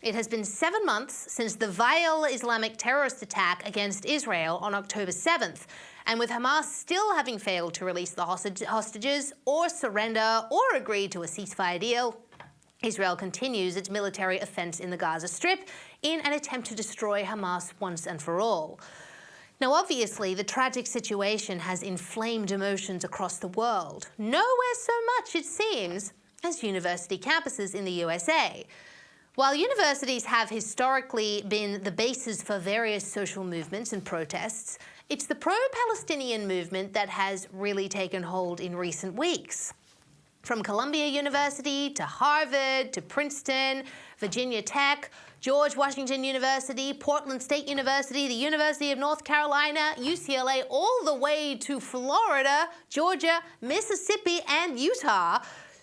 It has been 7 months since the vile Islamic terrorist attack against Israel on October 7th, and with Hamas still having failed to release the hostages or surrender or agree to a ceasefire deal, Israel continues its military offense in the Gaza Strip in an attempt to destroy Hamas once and for all. Now, obviously, the tragic situation has inflamed emotions across the world, nowhere so much, it seems, as university campuses in the USA. While universities have historically been the basis for various social movements and protests, it's the pro-Palestinian movement that has really taken hold in recent weeks. From Columbia University to Harvard to Princeton, Virginia Tech, George Washington University, Portland State University, the University of North Carolina, UCLA, all the way to Florida, Georgia, Mississippi, and Utah,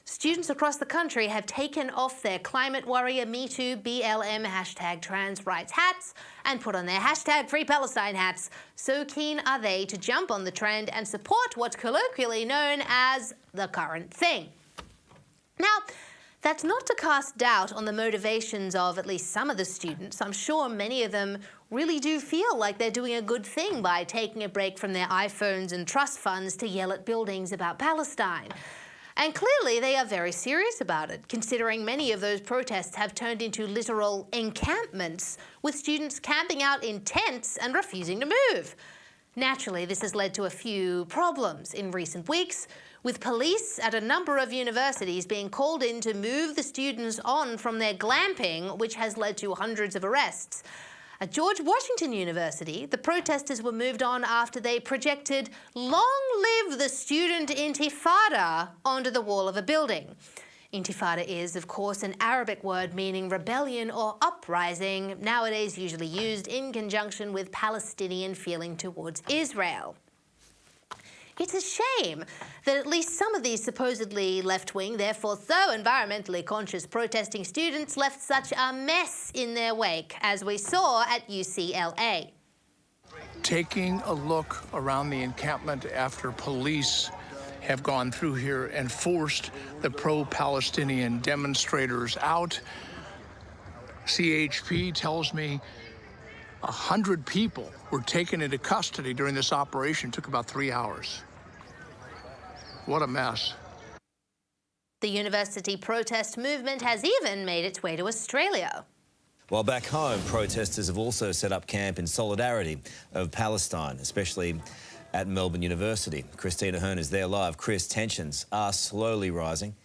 students across the country have taken off their climate warrior MeToo BLM hashtag trans rights hats and put on their hashtag Free Palestine hats. So keen are they to jump on the trend and support what's colloquially known as the current thing. Now, that's not to cast doubt on the motivations of at least some of the students. I'm sure many of them really do feel like they're doing a good thing by taking a break from their iPhones and trust funds to yell at buildings about Palestine. And clearly they are very serious about it, considering many of those protests have turned into literal encampments, with students camping out in tents and refusing to move. Naturally, this has led to a few problems in recent weeks, with police at a number of universities being called in to move the students on from their glamping, which has led to hundreds of arrests. At George Washington University, the protesters were moved on after they projected "Long live the student intifada" onto the wall of a building. Intifada is, of course, an Arabic word meaning rebellion or uprising, nowadays usually used in conjunction with Palestinian feeling towards Israel. It's a shame that at least some of these supposedly left-wing, therefore so environmentally conscious protesting students left such a mess in their wake, as we saw at UCLA. Taking a look around the encampment after police have gone through here and forced the pro-Palestinian demonstrators out, CHP tells me 100 people were taken into custody during this operation. It took about 3 hours. What a mess. The university protest movement has even made its way to Australia. While back home, protesters have also set up camp in solidarity of Palestine, especially at Melbourne University. Christina Hearn is there live. Chris, tensions are slowly rising.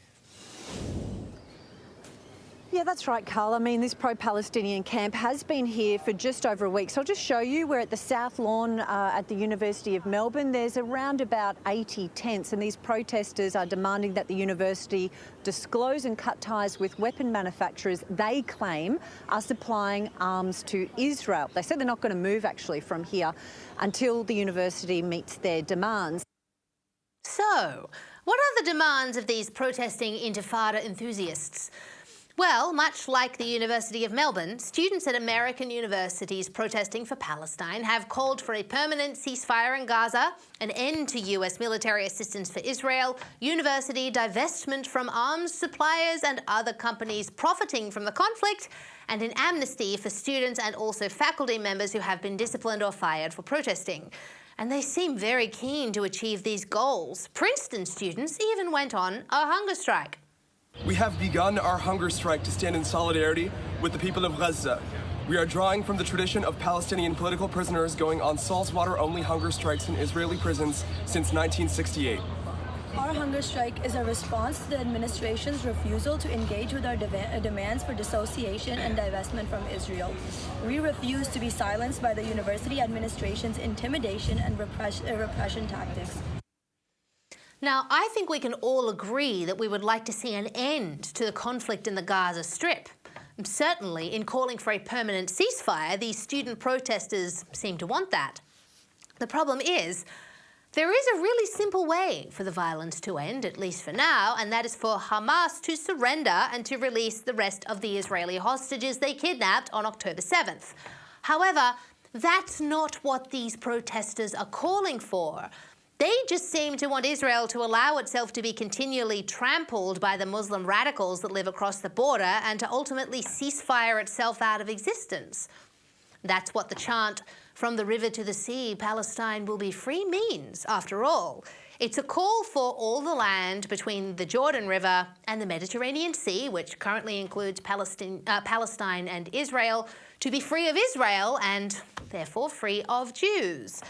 Yeah, that's right, Carl. I mean, this pro-Palestinian camp has been here for just over a week. So I'll just show you. We're at the South Lawn at the University of Melbourne. There's around about 80 tents, and these protesters are demanding that the university disclose and cut ties with weapon manufacturers they claim are supplying arms to Israel. They said they're not going to move, actually, from here until the university meets their demands. So, what are the demands of these protesting intifada enthusiasts? Well, much like the University of Melbourne, students at American universities protesting for Palestine have called for a permanent ceasefire in Gaza, an end to US military assistance for Israel, university divestment from arms suppliers and other companies profiting from the conflict, and an amnesty for students and also faculty members who have been disciplined or fired for protesting. And they seem very keen to achieve these goals. Princeton students even went on a hunger strike. We have begun our hunger strike to stand in solidarity with the people of Gaza. We are drawing from the tradition of Palestinian political prisoners going on saltwater-only hunger strikes in Israeli prisons since 1968. Our hunger strike is a response to the administration's refusal to engage with our demands for dissociation and divestment from Israel. We refuse to be silenced by the university administration's intimidation and repression tactics. Now, I think we can all agree that we would like to see an end to the conflict in the Gaza Strip. Certainly, in calling for a permanent ceasefire, these student protesters seem to want that. The problem is, there is a really simple way for the violence to end, at least for now, and that is for Hamas to surrender and to release the rest of the Israeli hostages they kidnapped on October 7th. However, that's not what these protesters are calling for. They just seem to want Israel to allow itself to be continually trampled by the Muslim radicals that live across the border and to ultimately ceasefire itself out of existence. That's what the chant, "From the river to the sea, Palestine will be free," means, after all. It's a call for all the land between the Jordan River and the Mediterranean Sea, which currently includes Palestine and Israel, to be free of Israel and therefore free of Jews.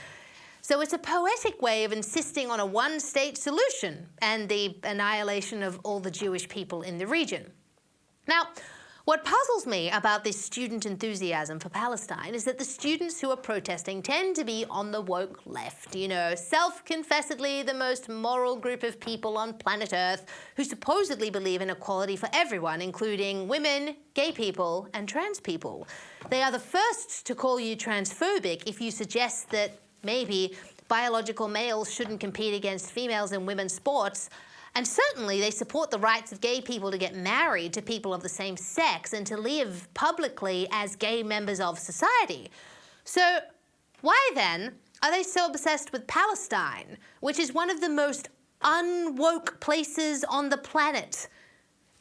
So it's a poetic way of insisting on a one-state solution and the annihilation of all the Jewish people in the region. Now, what puzzles me about this student enthusiasm for Palestine is that the students who are protesting tend to be on the woke left, you know, self-confessedly the most moral group of people on planet Earth who supposedly believe in equality for everyone, including women, gay people, and trans people. They are the first to call you transphobic if you suggest that maybe biological males shouldn't compete against females in women's sports. And certainly they support the rights of gay people to get married to people of the same sex and to live publicly as gay members of society. So why then are they so obsessed with Palestine, which is one of the most unwoke places on the planet?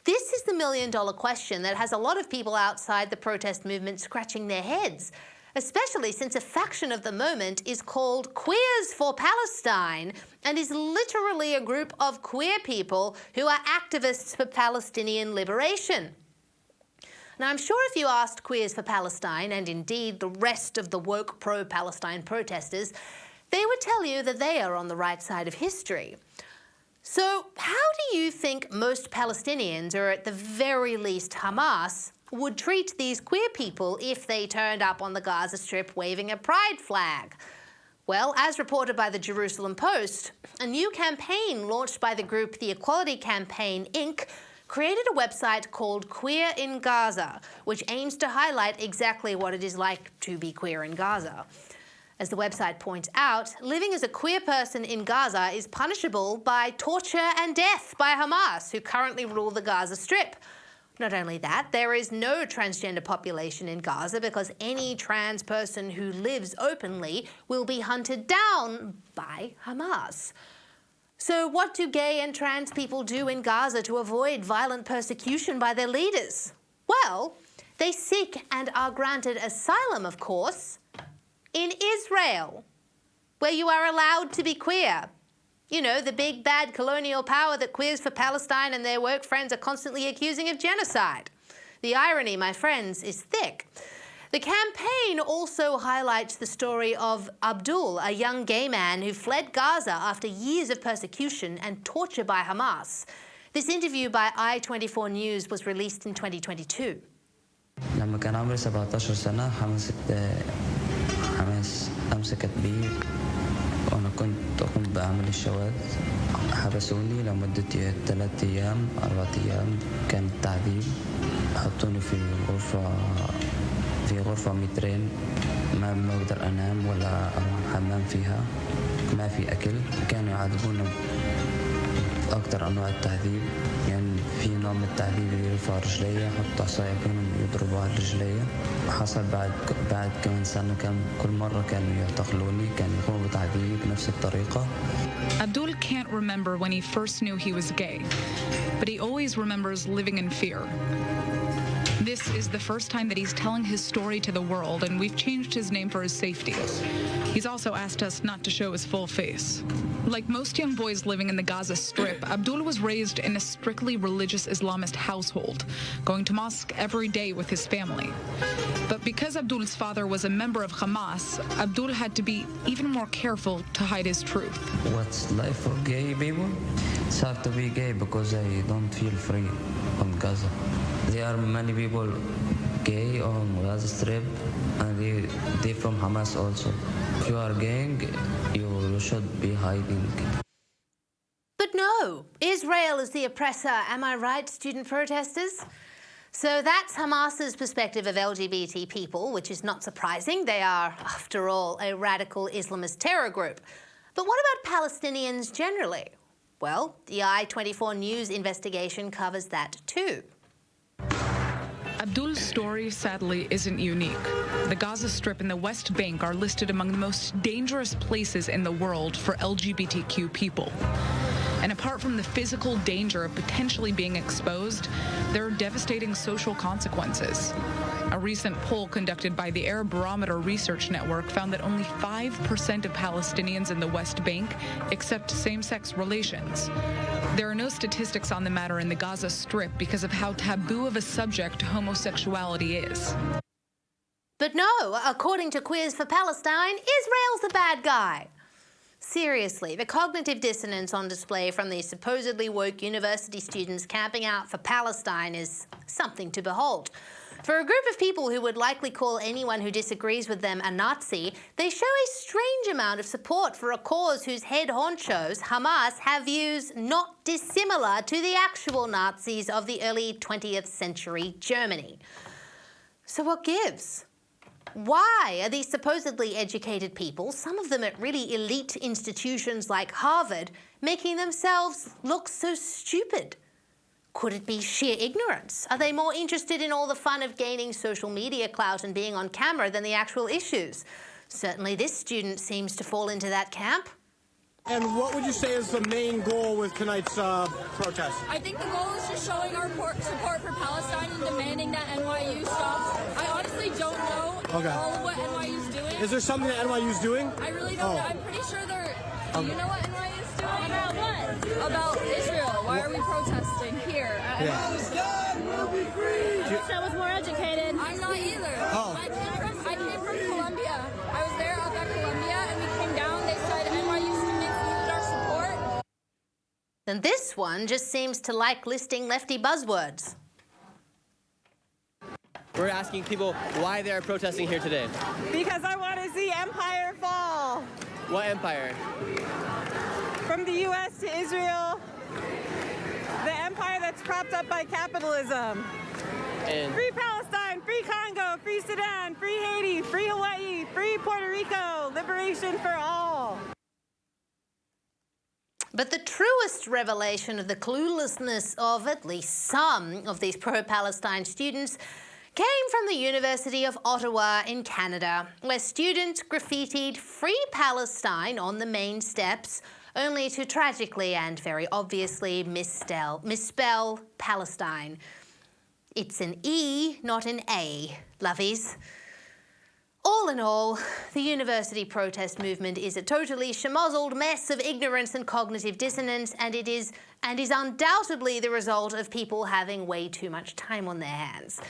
This is the million-dollar question that has a lot of people outside the protest movement scratching their heads, especially since a faction of the moment is called Queers for Palestine and is literally a group of queer people who are activists for Palestinian liberation. Now, I'm sure if you asked Queers for Palestine, and indeed the rest of the woke pro-Palestine protesters, they would tell you that they are on the right side of history. So how do you think most Palestinians, or at the very least Hamas, would treat these queer people if they turned up on the Gaza Strip waving a pride flag? Well, as reported by the Jerusalem Post, a new campaign launched by the group The Equality Campaign, Inc., created a website called Queer in Gaza, which aims to highlight exactly what it is like to be queer in Gaza. As the website points out, living as a queer person in Gaza is punishable by torture and death by Hamas, who currently rule the Gaza Strip. Not only that, there is no transgender population in Gaza because any trans person who lives openly will be hunted down by Hamas. So what do gay and trans people do in Gaza to avoid violent persecution by their leaders? Well, they seek and are granted asylum, of course, in Israel, where you are allowed to be queer. You know, the big bad colonial power that Queers for Palestine and their woke friends are constantly accusing of genocide. The irony, my friends, is thick. The campaign also highlights the story of Abdul, a young gay man who fled Gaza after years of persecution and torture by Hamas. This interview by I-24 News was released in 2022. لما كان عمري 17 سنة حماس أمسكت بي وأنا كنت أقوم بعمل الشواذ. حبسوني لمدة 3 أيام 4 أيام. كان التعذيب، حطوني في غرفة مترين، ما بقدر أنام ولا أروح حمام فيها، ما في أكل. كانوا يعذبونا أكتر أنواع التعذيب، يعني في نوع من التعذيب اللي يرفع رجليا، يحط عصاية كانوا يضربوا على رجليا. حصل بعد كمان سنة كل مرة كانوا يعتقلوني، كانوا يقوموا بتعذيب بنفس الطريقة. Abdul can't remember when he first knew he was gay, but he always remembers living in fear. This is the first time that he's telling his story to the world, and we've changed his name for his safety. He's also asked us not to show his full face. Like most young boys living in the Gaza Strip, Abdul was raised in a strictly religious Islamist household, going to mosque every day with his family. But because Abdul's father was a member of Hamas, Abdul had to be even more careful to hide his truth. What's life for gay people? It's hard to be gay because I don't feel free on Gaza. There are many people gay on Gaza Strip, and they're from Hamas also. If you are gang, you should be hiding. But no, Israel is the oppressor. Am I right, student protesters? So that's Hamas's perspective of LGBT people, which is not surprising. They are, after all, a radical Islamist terror group. But what about Palestinians generally? Well, the I-24 News investigation covers that too. Abdul's story, sadly, isn't unique. The Gaza Strip and the West Bank are listed among the most dangerous places in the world for LGBTQ people. And apart from the physical danger of potentially being exposed, there are devastating social consequences. A recent poll conducted by the Arab Barometer Research Network found that only 5% of Palestinians in the West Bank accept same-sex relations. There are no statistics on the matter in the Gaza Strip because of how taboo of a subject homosexuality is. But no, according to Gays For Palestine, Israel's the bad guy. Seriously, the cognitive dissonance on display from these supposedly woke university students camping out for Palestine is something to behold. For a group of people who would likely call anyone who disagrees with them a Nazi, they show a strange amount of support for a cause whose head honchos, Hamas, have views not dissimilar to the actual Nazis of the early 20th century Germany. So what gives? Why are these supposedly educated people, some of them at really elite institutions like Harvard, making themselves look so stupid? Could it be sheer ignorance? Are they more interested in all the fun of gaining social media clout and being on camera than the actual issues? Certainly this student seems to fall into that camp. And what would you say is the main goal with tonight's protest? I think the goal is just showing our support for Palestine and demanding that NYU stops. I honestly don't know all of what NYU's doing. Is there something that NYU's doing? I really don't know. I'm pretty sure they're... Do you know what NYU's doing? About what? About Israel. Why are we protesting here? Palestine will be free! I wish I was more educated. I'm not either. Oh. I came from Columbia. I was there up at Columbia and we came down. They said NYU students needed our support. And this one just seems to like listing lefty buzzwords. We're asking people why they're protesting here today. Because I want to see empire fall. What empire? From the U.S. to Israel, the empire that's propped up by capitalism. And Free Palestine, free Congo, free Sudan, free Haiti, free Hawaii, free Puerto Rico, liberation for all. But the truest revelation of the cluelessness of at least some of these pro-Palestine students came from the University of Ottawa in Canada, where students graffitied Free Palestine on the main steps, only to tragically and very obviously misspell Palestine. It's an E, not an A, lovies. All in all, the university protest movement is a totally schmozzled mess of ignorance and cognitive dissonance, and is undoubtedly the result of people having way too much time on their hands.